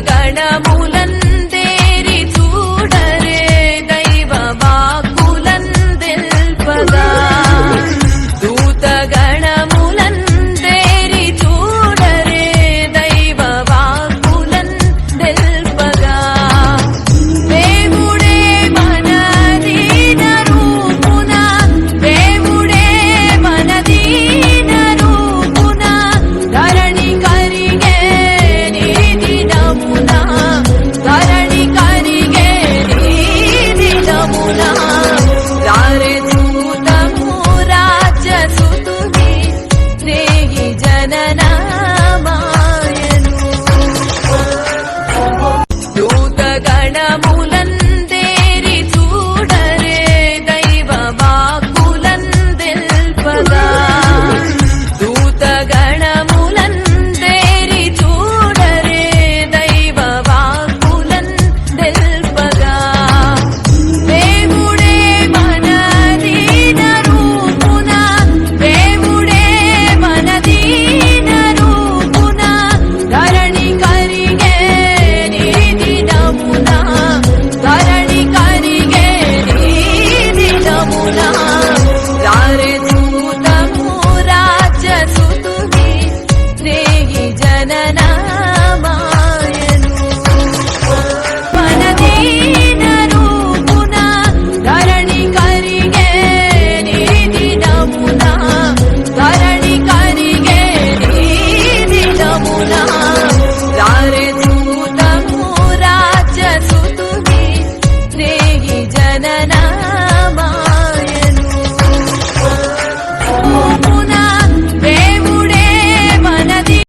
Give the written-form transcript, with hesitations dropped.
గణములందేరి చూడరే దైవ వాక్కులందెల్పగా దూత గణములందేరి చూడరే దైవ వాక్కులందెల్పగా దేవుడే మన దీన రూపున దేవుడే మన దీన రూపున ధరణి కరిగే నీ దినమున ధరణి కరిగే నీ దినమున రారే దూతము రాజసుతుని రేగి జననామాయను దూత గణములందేరి చూడరే దైవ వాక్కులందెల్పగా దూత గణములందేరి చూడరే దైవ వాక్కులందెల్పగా దేవుడే మన దీన రూపున దేవుడే మన దీన రూపున ధరణి కరిగే నీ దినమున ధరణి కరిగే నీ దినమున రారే దూతము రాజసుతుని రేగి జననా